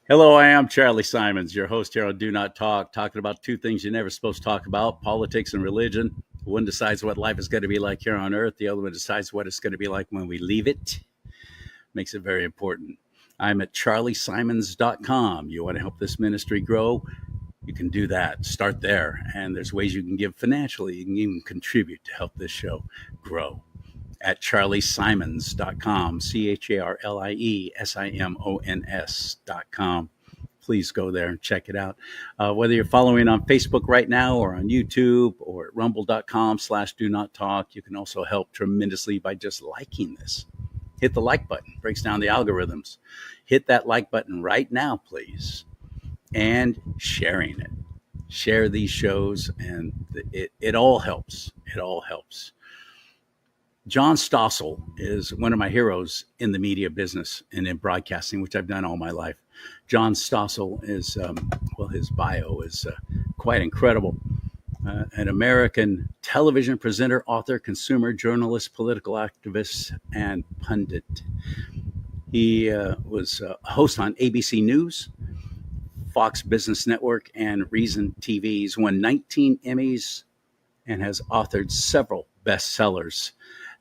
Hello, I am CharLee Simons, your host here on Do Not Talk, talking about two things you're never supposed to talk about, politics and religion. One decides what life is going to be like here on earth. The other one decides what it's going to be like when we leave it. Makes it very important. I'm at charleesimons.com. You want to help this ministry grow? You can do that. Start there. And there's ways you can give financially. You can even contribute to help this show grow. At charleesimons.com, CharlieSimons.com. Please go there and check it out. Whether you're following on Facebook right now or on YouTube or at rumble.com/do-not-talk, you can also help tremendously by just liking this. Hit the like button. Breaks down the algorithms. Hit that like button right now, please. And sharing it. Share these shows, and it all helps. It all helps. John Stossel is one of my heroes in the media business and in broadcasting, which I've done all my life. John Stossel is, his bio is quite incredible. An American television presenter, author, consumer, journalist, political activist, and pundit. He was a host on ABC News, Fox Business Network, and Reason TV. He's won 19 Emmys and has authored several bestsellers.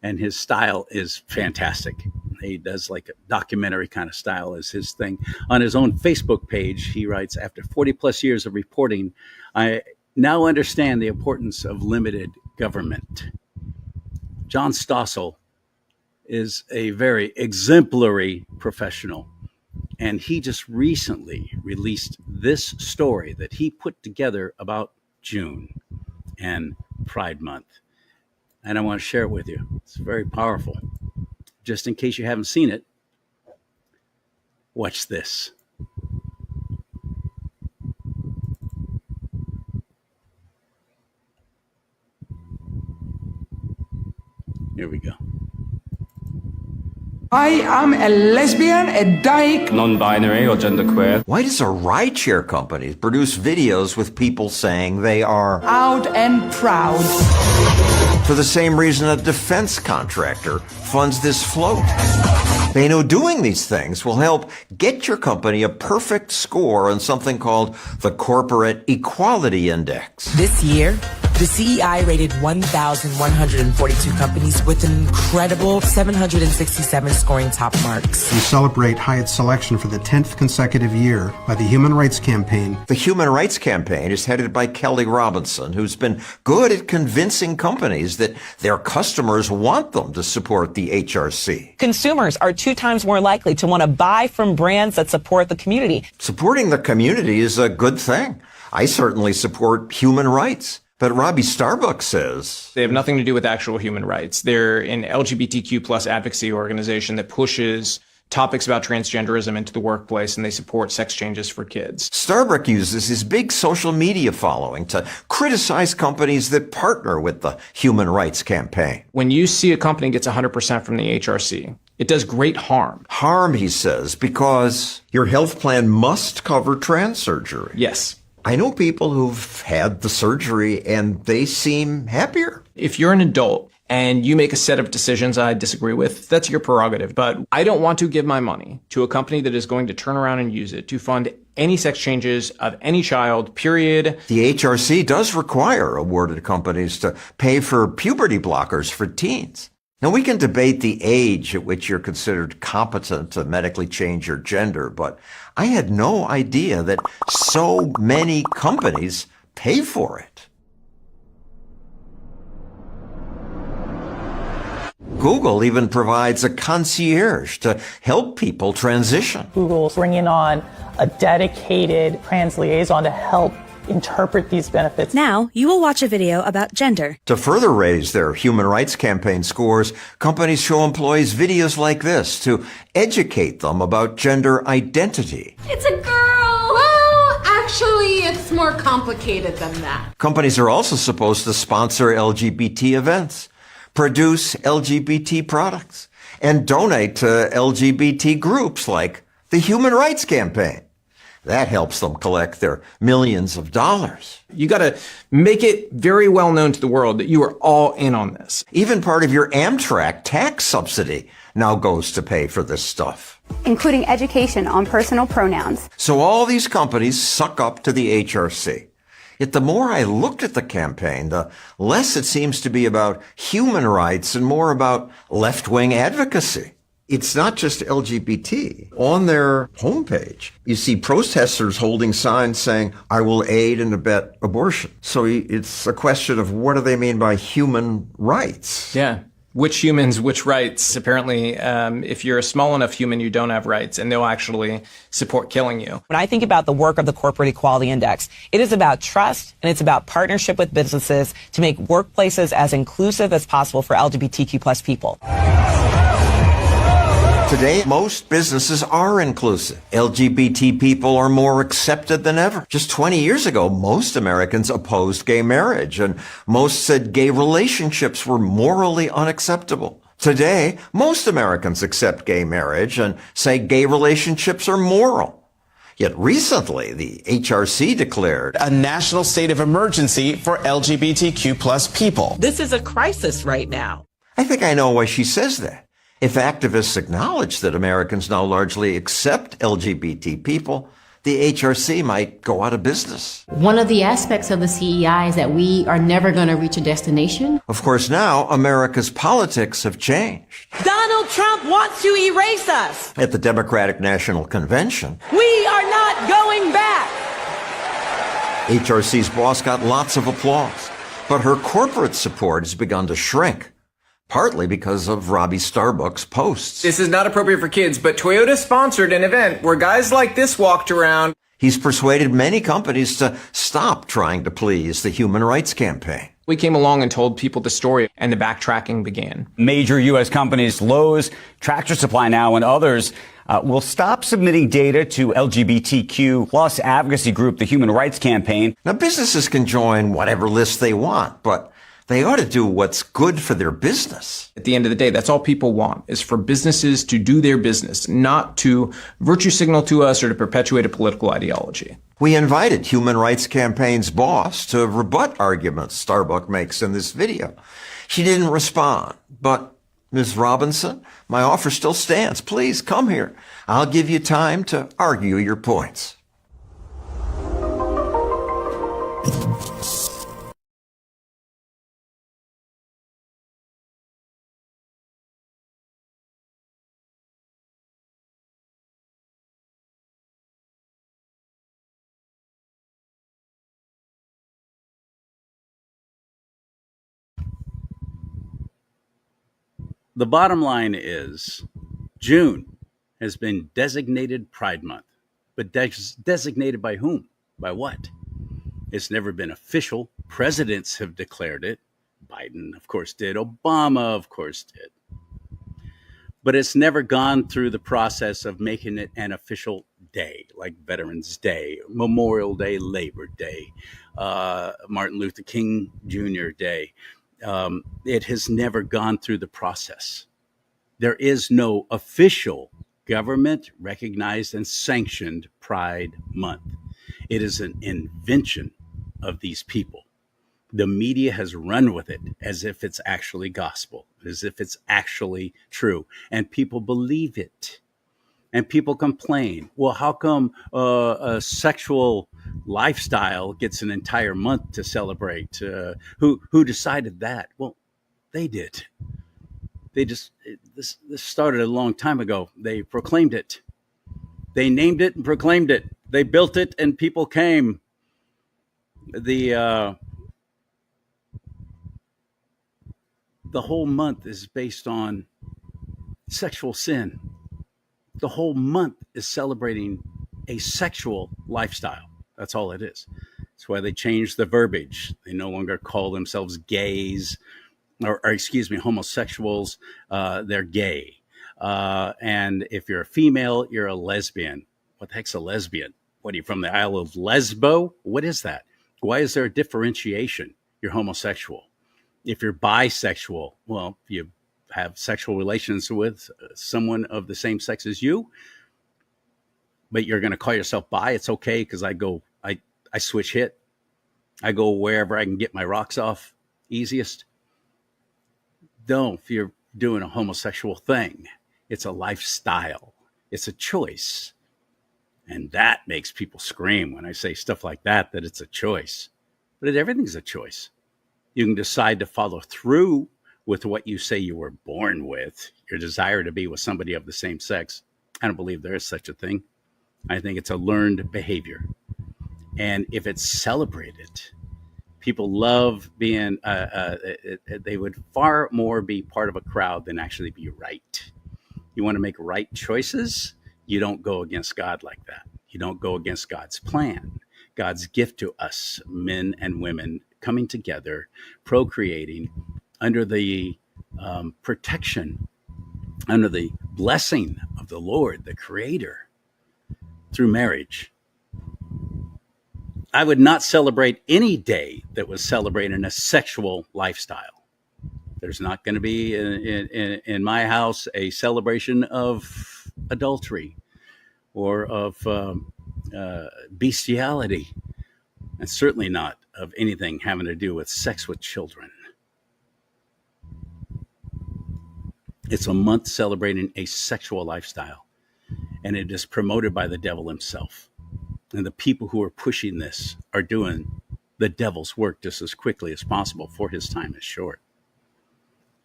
And his style is fantastic. He does like a documentary kind of style is his thing. On his own Facebook page, he writes, after 40 plus years of reporting, I now understand the importance of limited government. John Stossel is a very exemplary professional. And he just recently released this story that he put together about June and Pride Month. And I want to share it with you. It's very powerful. Just in case you haven't seen it, watch this. Here we go. I am a lesbian, a dyke, non-binary or genderqueer. Why does a rideshare company produce videos with people saying they are out and proud? For the same reason a defense contractor funds this float. They know doing these things will help get your company a perfect score on something called the Corporate Equality Index. This year, the CEI rated 1,142 companies with an incredible 767 scoring top marks. We celebrate Hyatt's selection for the 10th consecutive year by the Human Rights Campaign. The Human Rights Campaign is headed by Kelly Robinson, who's been good at convincing companies that their customers want them to support the HRC. Consumers are 2 times more likely to want to buy from brands that support the community. Supporting the community is a good thing. I certainly support human rights. But Robbie Starbuck says They have nothing to do with actual human rights. They're an LGBTQ plus advocacy organization that pushes topics about transgenderism into the workplace, and they support sex changes for kids. Starbuck uses his big social media following to criticize companies that partner with the Human Rights Campaign. When you see a company gets 100% from the HRC, it does great harm. Harm, he says, because your health plan must cover trans surgery. Yes. I know people who've had the surgery and they seem happier. If you're an adult and you make a set of decisions I disagree with, that's your prerogative. But I don't want to give my money to a company that is going to turn around and use it to fund any sex changes of any child, period. The HRC does require awarded companies to pay for puberty blockers for teens. Now, we can debate the age at which you're considered competent to medically change your gender, but I had no idea that so many companies pay for it. Google even provides a concierge to help people transition. Google's bringing on a dedicated trans liaison to help interpret these benefits. Now, you will watch a video about gender. To further raise their Human Rights Campaign scores, companies show employees videos like this to educate them about gender identity. It's a girl! Well, actually, it's more complicated than that. Companies are also supposed to sponsor LGBT events, produce LGBT products, and donate to LGBT groups like The Human Rights Campaign. That helps them collect their millions of dollars. You got to make it very well known to the world that you are all in on this. Even part of your Amtrak tax subsidy now goes to pay for this stuff, including education on personal pronouns. So all these companies suck up to the HRC. Yet the more I looked at the campaign, the less it seems to be about human rights and more about left-wing advocacy. It's not just LGBT. On their homepage, you see protesters holding signs saying, "I will aid and abet abortion." So it's a question of what do they mean by human rights? Yeah. Which humans, which rights? Apparently, if you're a small enough human, you don't have rights, and they'll actually support killing you. When I think about the work of the Corporate Equality Index, it is about trust and it's about partnership with businesses to make workplaces as inclusive as possible for LGBTQ plus people. Today, most businesses are inclusive. LGBT people are more accepted than ever. Just 20 years ago, most Americans opposed gay marriage, and most said gay relationships were morally unacceptable. Today, most Americans accept gay marriage and say gay relationships are moral. Yet recently, the HRC declared a national state of emergency for LGBTQ plus people. This is a crisis right now. I think I know why she says that. If activists acknowledge that Americans now largely accept LGBT people, the HRC might go out of business. One of the aspects of the CEI is that we are never going to reach a destination. Of course, now America's politics have changed. Donald Trump wants to erase us. At the Democratic National Convention, We are not going back. HRC's boss got lots of applause, but her corporate support has begun to shrink. Partly because of Robbie Starbuck's posts. This is not appropriate for kids, but Toyota sponsored an event where guys like this walked around. He's persuaded many companies to stop trying to please the Human Rights Campaign. We came along and told people the story, and the backtracking began. Major U.S. companies, Lowe's, Tractor Supply Now, and others will stop submitting data to LGBTQ plus advocacy group, the Human Rights Campaign. Now, businesses can join whatever list they want, but they ought to do what's good for their business. At the end of the day, that's all people want, is for businesses to do their business, not to virtue signal to us or to perpetuate a political ideology. We invited Human Rights Campaign's boss to rebut arguments Starbucks makes in this video. She didn't respond, but Ms. Robinson, my offer still stands. Please come here. I'll give you time to argue your points. The bottom line is June has been designated Pride Month, but designated by whom? By what? It's never been official. Presidents have declared it. Biden, of course, did. Obama, of course, did. But it's never gone through the process of making it an official day, like Veterans Day, Memorial Day, Labor Day, Martin Luther King Jr. Day. It has never gone through the process. There is no official government recognized and sanctioned Pride Month. It is an invention of these people. The media has run with it as if it's actually gospel, as if it's actually true. And people believe it. And people complain. Well, how come a sexual lifestyle gets an entire month to celebrate? Who decided that? Well, they did. This started a long time ago. They proclaimed it. They named it and proclaimed it. They built it and people came. The whole month is based on sexual sin. The whole month is celebrating a sexual lifestyle. That's all it is. That's why they changed the verbiage. They no longer call themselves gays or excuse me, homosexuals. They're gay. And if you're a female, you're a lesbian. What the heck's a lesbian? What are you, from the Isle of Lesbo? What is that? Why is there a differentiation? You're homosexual. If you're bisexual, well, you have sexual relations with someone of the same sex as you, but you're going to call yourself bi. It's okay because I switch hit. I go wherever I can get my rocks off easiest. Don't, if you're doing a homosexual thing, it's a lifestyle. It's a choice. And that makes people scream when I say stuff like that it's a choice. But everything's a choice. You can decide to follow through with what you say you were born with, your desire to be with somebody of the same sex. I don't believe there is such a thing. I think it's a learned behavior. And if it's celebrated, people love being, they would far more be part of a crowd than actually be right. You want to make right choices? You don't go against God like that. You don't go against God's plan, God's gift to us, men and women, coming together, procreating under the protection, under the blessing of the Lord, the Creator, through marriage. I would not celebrate any day that was celebrating a sexual lifestyle. There's not going to be in my house a celebration of adultery or of bestiality, and certainly not of anything having to do with sex with children. It's a month celebrating a sexual lifestyle, and it is promoted by the devil himself. And the people who are pushing this are doing the devil's work just as quickly as possible, for his time is short.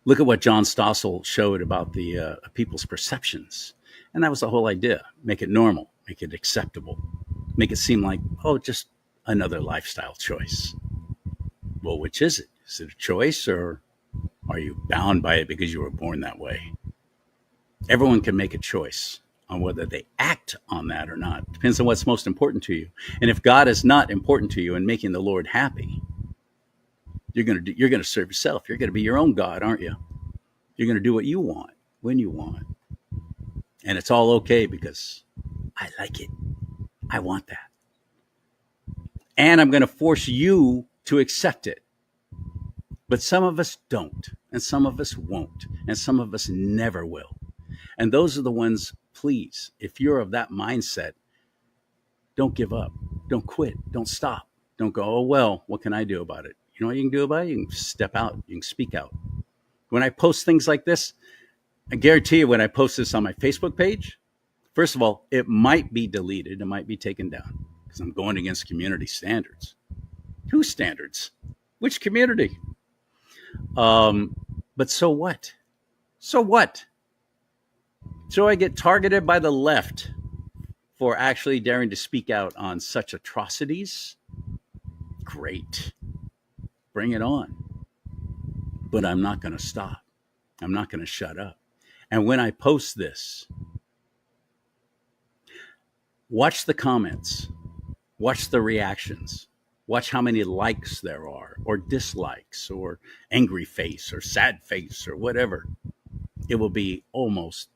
Look at what John Stossel showed about the people's perceptions. And that was the whole idea. Make it normal, make it acceptable, make it seem like, oh, just another lifestyle choice. Well, which is it? Is it a choice, or are you bound by it because you were born that way? Everyone can make a choice on whether they act on that or not. Depends on what's most important to you. And if God is not important to you and making the Lord happy, you're going to serve yourself. You're going to be your own God, aren't you? You're going to do what you want when you want. And it's all okay because I like it. I want that. And I'm going to force you to accept it. But some of us don't, and some of us won't, and some of us never will. And those are the ones, please, if you're of that mindset, don't give up. Don't quit. Don't stop. Don't go, oh, well, what can I do about it? You know what you can do about it? You can step out. You can speak out. When I post things like this, I guarantee you when I post this on my Facebook page, first of all, it might be deleted. It might be taken down because I'm going against community standards. Whose standards? Which community? But so what? So what? So I get targeted by the left for actually daring to speak out on such atrocities? Great. Bring it on. But I'm not going to stop. I'm not going to shut up. And when I post this, watch the comments, watch the reactions, watch how many likes there are, or dislikes, or angry face, or sad face, or whatever. It will be almost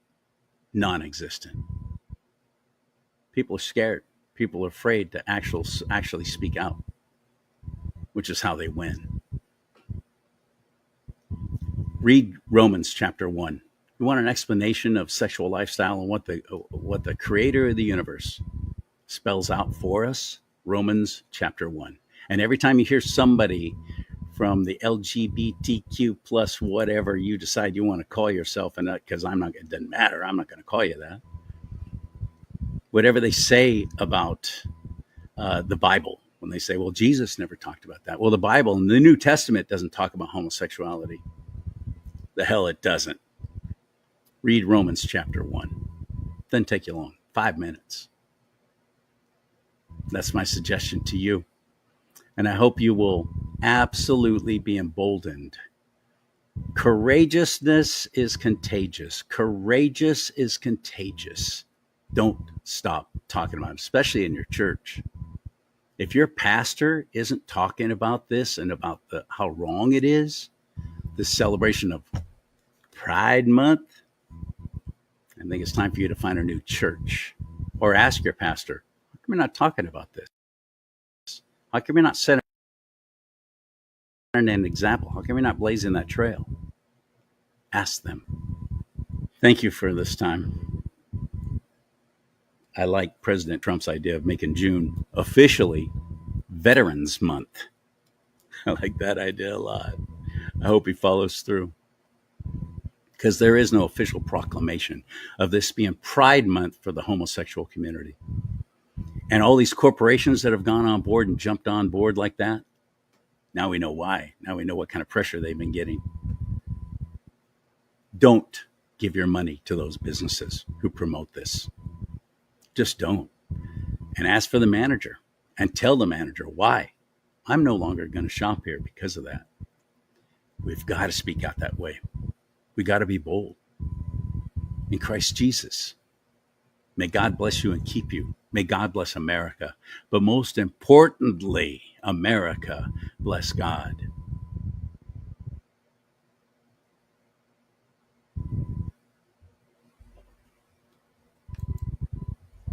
non-existent. People are scared. People are afraid to actually speak out, which is how they win. Read Romans chapter 1. You want an explanation of sexual lifestyle and what the creator of the universe spells out for us? Romans chapter 1. And every time you hear somebody from the LGBTQ plus whatever you decide you want to call yourself, and because it doesn't matter, I'm not going to call you that. Whatever they say about the Bible, when they say, well, Jesus never talked about that. Well, the Bible in the New Testament doesn't talk about homosexuality. The hell it doesn't. Read Romans chapter 1. Doesn't take you long. 5 minutes. That's my suggestion to you. And I hope you will absolutely be emboldened. Courageousness is contagious. Courageous is contagious. Don't stop talking about it, especially in your church. If your pastor isn't talking about this and about how wrong it is, this celebration of Pride Month, I think it's time for you to find a new church, or ask your pastor, how come you're not talking about this? How come you're not setting an example? How come you're not blazing that trail? Ask them. Thank you for this time. I like President Trump's idea of making June officially Veterans Month. I like that idea a lot. I hope he follows through, because there is no official proclamation of this being Pride Month for the homosexual community. And all these corporations that have gone on board and jumped on board like that, now we know why. Now we know what kind of pressure they've been getting. Don't give your money to those businesses who promote this. Just don't. And ask for the manager and tell the manager why. I'm no longer going to shop here because of that. We've got to speak out that way. We got to be bold in Christ Jesus. May God bless you and keep you. May God bless America. But most importantly, America bless God.